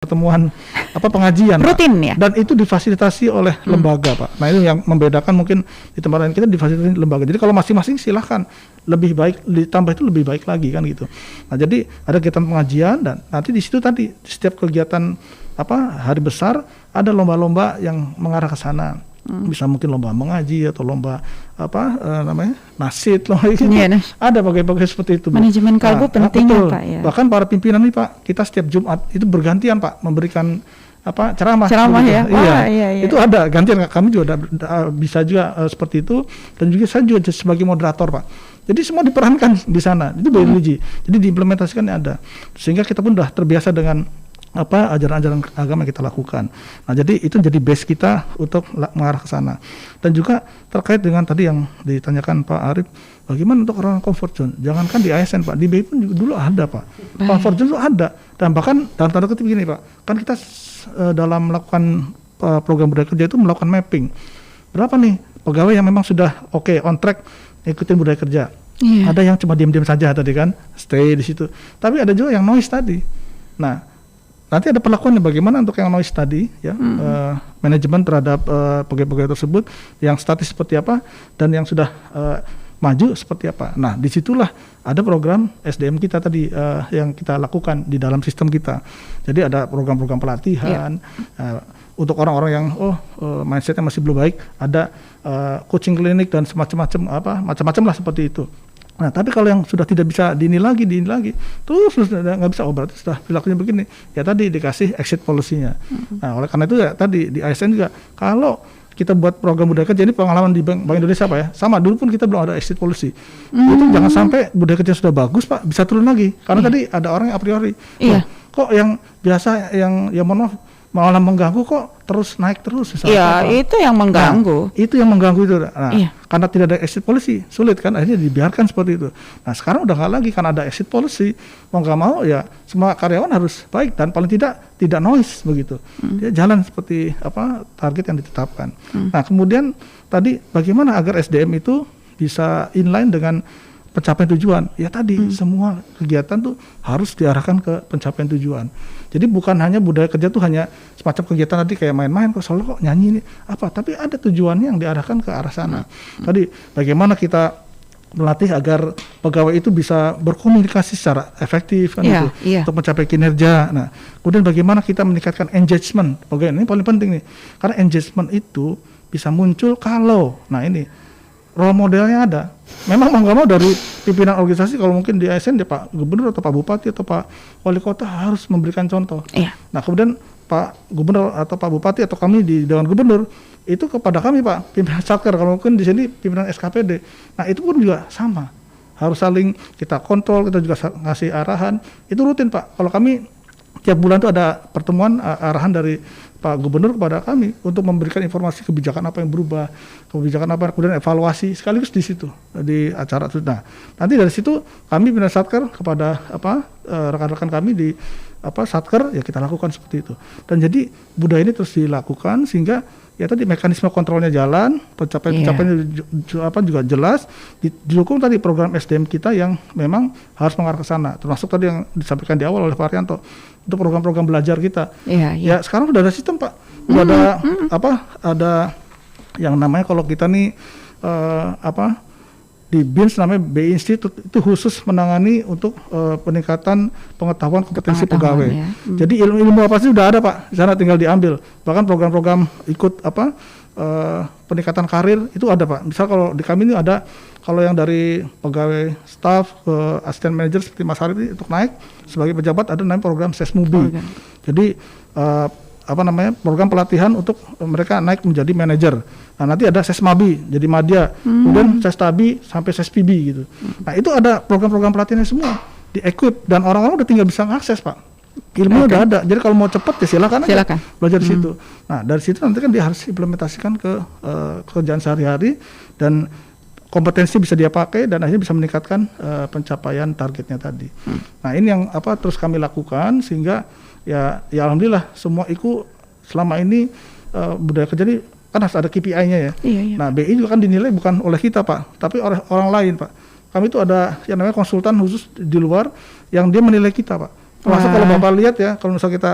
pertemuan pengajian rutin Pak. ya, Dan itu difasilitasi oleh lembaga Pak. Nah itu yang membedakan mungkin di tempat lain kita difasilitasi lembaga. Jadi kalau masing-masing silahkan, lebih baik ditambah itu lebih baik lagi kan gitu. Nah jadi ada kegiatan pengajian dan nanti di situ tadi setiap kegiatan hari besar ada lomba-lomba yang mengarah ke sana. Bisa mungkin lomba mengaji atau lomba nasid lomba gitu. Iya, Ada bagai-bagai seperti itu Bu. Manajemen kalbu penting ya Pak ya. Bahkan para pimpinan nih Pak, kita setiap Jumat itu bergantian Pak memberikan ceramah ya. Iya. Itu ada gantian, kami juga bisa juga seperti itu, dan juga saya juga sebagai moderator Pak. Jadi semua diperankan di sana, itu biologi. Jadi diimplementasikannya ada, sehingga kita pun sudah terbiasa dengan ajaran-ajaran agama yang kita lakukan. Nah jadi itu jadi base kita untuk mengarah ke sana. Dan juga terkait dengan tadi yang ditanyakan Pak Arif, bagaimana untuk orang comfort zone? Jangankan di ASN Pak, di BI pun juga dulu ada Pak. Comfort zone itu ada, dan bahkan dalam tanda kutip gini Pak, kan kita dalam melakukan program budaya kerja itu melakukan mapping. Berapa nih pegawai yang memang sudah on track ikutin budaya kerja? Iya. Ada yang cuma diam-diam saja tadi kan, stay di situ. Tapi ada juga yang noise tadi. Nah, nanti ada perlakuannya bagaimana untuk yang noise tadi ya, manajemen terhadap pegawai-pegawai tersebut yang statis seperti apa dan yang sudah maju seperti apa. Nah disitulah ada program SDM kita tadi yang kita lakukan di dalam sistem kita. Jadi ada program-program pelatihan untuk orang-orang yang mindsetnya masih belum baik, ada coaching klinik dan macam-macam lah seperti itu. Nah, tapi kalau yang sudah tidak bisa dini lagi, terus nggak bisa, berarti sudah perilakunya begini, ya tadi dikasih exit policy-nya. Nah, oleh karena itu ya tadi di ASN juga, kalau kita buat program budaya kerja, ini pengalaman di Bank Indonesia Pak ya, sama dulu pun kita belum ada exit policy. Itu jangan sampai budaya kerja sudah bagus Pak, bisa turun lagi, karena tadi ada orang yang a priori, kok yang biasa yang mohon maaf, malah mengganggu kok terus naik terus. Iya, itu yang mengganggu. Nah, itu yang mengganggu itu. Nah, karena tidak ada exit policy, sulit kan, akhirnya dibiarkan seperti itu. Nah, sekarang udah nggak lagi, karena ada exit policy, mau nggak mau ya semua karyawan harus baik dan paling tidak noise begitu. Dia jalan seperti target yang ditetapkan. Nah, kemudian tadi bagaimana agar SDM itu bisa inline dengan pencapaian tujuan, ya tadi semua kegiatan tuh harus diarahkan ke pencapaian tujuan. Jadi bukan hanya budaya kerja tuh hanya semacam kegiatan tadi kayak main-main kok nyanyi ini tapi ada tujuannya yang diarahkan ke arah sana. Tadi bagaimana kita melatih agar pegawai itu bisa berkomunikasi secara efektif kan untuk mencapai kinerja. Nah, kemudian bagaimana kita meningkatkan engagement pegawai, ini paling penting nih, karena engagement itu bisa muncul kalau role modelnya ada. Memang mau nggak mau dari pimpinan organisasi, kalau mungkin di ASN dia Pak Gubernur atau Pak Bupati atau Pak Wali Kota harus memberikan contoh. Nah kemudian Pak Gubernur atau Pak Bupati atau kami di Dewan Gubernur itu kepada kami Pak pimpinan Satker, kalau mungkin di sini pimpinan SKPD. Nah itu pun juga sama, harus saling kita kontrol, kita juga ngasih arahan. Itu rutin Pak. Kalau kami tiap bulan itu ada pertemuan arahan dari Pak Gubernur kepada kami untuk memberikan informasi kebijakan apa yang berubah, kebijakan apa, kemudian evaluasi sekaligus di situ di acara itu. Nah, nanti dari situ kami pimpinan Satker kepada rekan-rekan kami di Satker ya kita lakukan seperti itu. Dan jadi budaya ini terus dilakukan sehingga ya tadi mekanisme kontrolnya jalan, pencapaian juga jelas, didukung tadi program SDM kita yang memang harus mengarah ke sana, termasuk tadi yang disampaikan di awal oleh Pak Arianto untuk program-program belajar kita. Ya sekarang sudah ada sistem Pak, sudah ada yang namanya kalau kita nih di BINS namanya BI Institute, itu khusus menangani untuk peningkatan pengetahuan kompetensi pegawai. Jadi ilmu apa sih sudah ada Pak, di sana tinggal diambil. Bahkan program-program ikut peningkatan karir itu ada Pak. Misal kalau di kami ini ada, kalau yang dari pegawai staff ke asisten manajer seperti Mas Harif ini, untuk naik sebagai pejabat ada namanya program Sesmubi. Jadi program pelatihan untuk mereka naik menjadi manajer. Nah nanti ada Sesmabi jadi madya, kemudian Sestabi sampai Sespb gitu. Nah itu ada program-program pelatihannya semua di-equip dan orang-orang udah tinggal bisa ngakses Pak. Ilmunya udah ada. Jadi kalau mau cepat ya silakan aja belajar di situ. Nah dari situ nanti kan dia harus implementasikan ke kerjaan sehari-hari dan kompetensi bisa dia pakai dan akhirnya bisa meningkatkan pencapaian targetnya tadi. Nah ini yang terus kami lakukan sehingga ya alhamdulillah semua ikut selama ini budaya kerja ini kan harus ada KPI-nya ya. Nah BI juga kan dinilai bukan oleh kita Pak, tapi oleh orang lain Pak. Kami itu ada yang namanya konsultan khusus di luar yang dia menilai kita Pak. Termasuk kalau Bapak lihat ya, kalau misalnya kita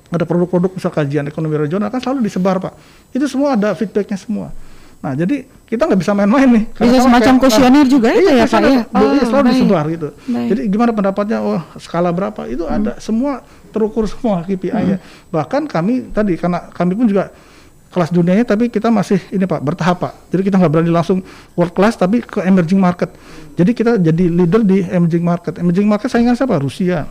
ada produk-produk misal kajian ekonomi regional kan selalu disebar Pak. Itu semua ada feedbacknya semua. Nah jadi kita nggak bisa main-main nih. Bisa semacam kuesioner juga itu ya Pak ya? Selalu disebar gitu. Baik. Jadi gimana pendapatnya, skala berapa, itu ada semua, terukur semua KPI-nya. Bahkan kami tadi, karena kami pun juga kelas dunianya, tapi kita masih ini Pak, bertahap Pak. Jadi kita nggak berani langsung world class, tapi ke emerging market. Jadi kita jadi leader di emerging market. Emerging market saingan siapa? Rusia.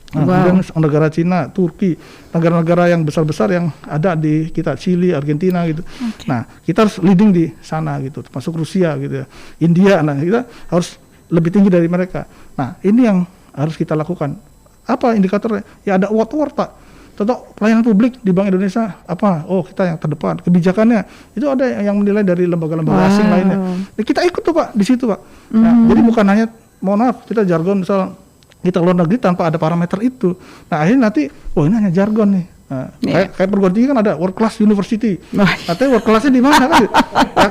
Kemudian negara Cina, Turki, negara-negara yang besar-besar yang ada di kita, Chili, Argentina gitu. Nah, kita harus leading di sana gitu, termasuk Rusia gitu ya, India. Nah, kita harus lebih tinggi dari mereka. Nah, ini yang harus kita lakukan. Apa indikatornya? Ya ada award Pak. Contoh pelayanan publik di Bank Indonesia apa? Oh, kita yang terdepan. Kebijakannya itu ada yang menilai dari lembaga-lembaga asing lainnya. Nah, kita ikut tuh Pak di situ Pak. Nah, jadi bukan hanya, mohon maaf, kita jargon misal kita luar negeri tanpa ada parameter itu. Nah akhirnya nanti, ini hanya jargon nih. Nah, kayak perguruan tinggi kan ada world class university. Katanya world classnya di mana kan?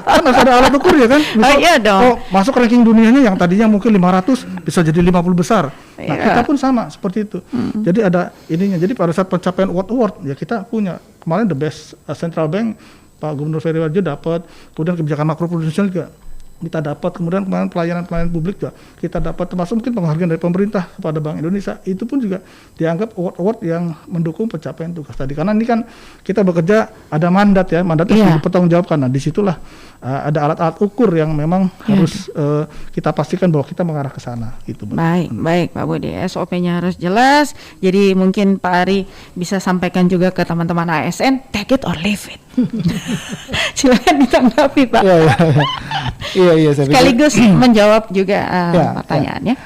Kan harus ada alat ukur ya kan? Misal, iya dong. Masuk ranking dunianya yang tadinya mungkin 500 bisa jadi 50 besar. Nah kita pun sama seperti itu. Jadi ada ininya. Jadi pada saat pencapaian award ya kita punya. Kemarin the best central bank Pak Gubernur Ferry Warjo dapat. Kemudian kebijakan makroprudensial juga kita dapat, kemudian pelayanan publik juga kita dapat, termasuk mungkin penghargaan dari pemerintah kepada Bank Indonesia, itu pun juga dianggap award-award yang mendukung pencapaian tugas tadi. Karena ini kan kita bekerja ada mandatnya harus dipertanggungjawabkan. Nah disitulah ada alat-alat ukur yang memang harus kita pastikan bahwa kita mengarah ke sana. Gitu, baik Pak Budi, SOP-nya harus jelas. Jadi mungkin Pak Ari bisa sampaikan juga ke teman-teman ASN, take it or leave it. Silakan ditanggapi Pak. Iya, saya sekaligus menjawab juga pertanyaannya.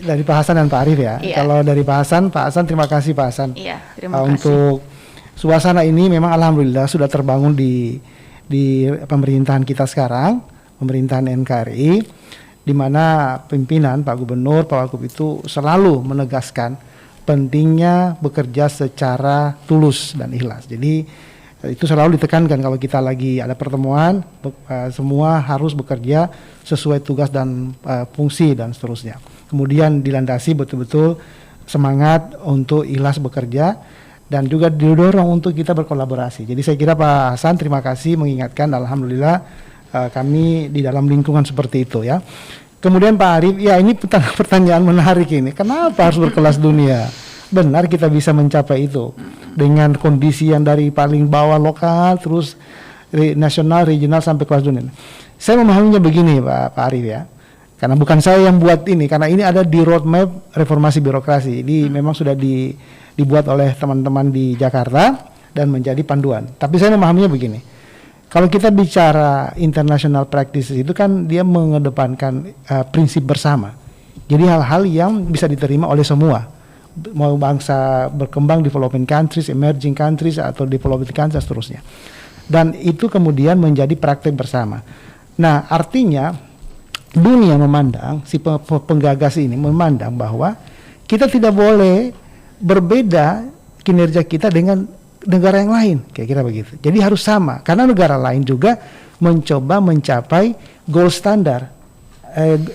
Dari Pak Hasan dan Pak Arif ya. Kalau dari Pak Hasan terima kasih Pak Hasan. Terima kasih. Untuk suasana ini memang alhamdulillah sudah terbangun di pemerintahan kita sekarang, pemerintahan NKRI, di mana pimpinan Pak Gubernur, Pak Wagub itu selalu menegaskan pentingnya bekerja secara tulus dan ikhlas. Jadi itu selalu ditekankan kalau kita lagi ada pertemuan, semua harus bekerja sesuai tugas dan fungsi dan seterusnya. Kemudian dilandasi betul-betul semangat untuk ikhlas bekerja dan juga didorong untuk kita berkolaborasi. Jadi saya kira Pak Hasan terima kasih mengingatkan, alhamdulillah kami di dalam lingkungan seperti itu ya. Kemudian Pak Arif, ya ini pertanyaan menarik ini, kenapa harus berkelas dunia? Benar kita bisa mencapai itu dengan kondisi yang dari paling bawah lokal terus nasional, regional sampai kelas dunia. Saya memahaminya begini Pak Arif ya, karena bukan saya yang buat ini, karena ini ada di roadmap reformasi birokrasi. Ini memang sudah dibuat oleh teman-teman di Jakarta dan menjadi panduan. Tapi saya memahaminya begini, kalau kita bicara international practices itu kan dia mengedepankan prinsip bersama. Jadi hal-hal yang bisa diterima oleh semua, mau bangsa berkembang, developing countries, emerging countries, atau developing countries, seterusnya. Dan itu kemudian menjadi praktek bersama. Nah, artinya dunia memandang, si penggagas ini memandang bahwa kita tidak boleh berbeda kinerja kita dengan negara yang lain, kira-kira begitu. Jadi harus sama, karena negara lain juga mencoba mencapai gold standar,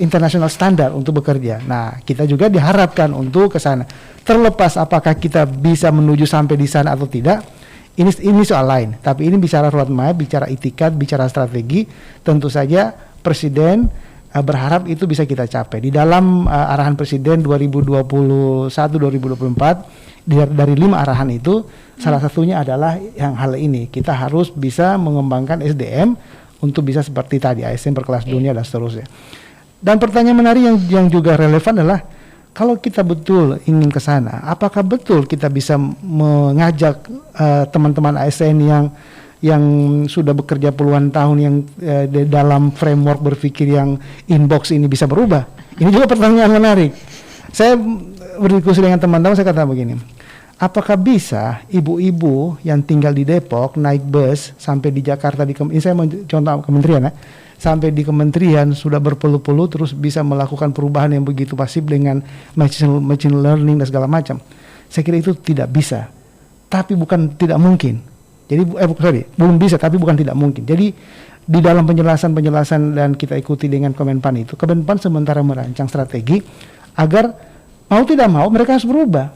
international standar untuk bekerja. Nah, kita juga diharapkan untuk ke sana. Terlepas apakah kita bisa menuju sampai di sana atau tidak, ini soal lain. Tapi ini bicara roadmap, bicara itikat, bicara strategi. Tentu saja Presiden berharap itu bisa kita capai. Di dalam arahan Presiden 2021-2024, dari 5 arahan itu, salah satunya adalah yang hal ini. Kita harus bisa mengembangkan SDM untuk bisa seperti tadi, ASN berkelas dunia dan seterusnya. Dan pertanyaan menarik yang juga relevan adalah, kalau kita betul ingin ke sana, apakah betul kita bisa mengajak teman-teman ASN yang sudah bekerja puluhan tahun, yang dalam framework berpikir yang inbox ini bisa berubah? Ini juga pertanyaan menarik. Saya berdiskusi dengan teman-teman, saya katakan begini, apakah bisa ibu-ibu yang tinggal di Depok naik bus sampai di Jakarta, ini saya contoh kementerian ya, sampai di kementerian sudah berpuluh-puluh terus bisa melakukan perubahan yang begitu pasif dengan machine learning dan segala macam? Saya kira itu tidak bisa, tapi bukan tidak mungkin. Jadi belum bisa tapi bukan tidak mungkin. Jadi di dalam penjelasan dan kita ikuti dengan Kemenpan itu, Kemenpan sementara merancang strategi agar mau tidak mau mereka harus berubah.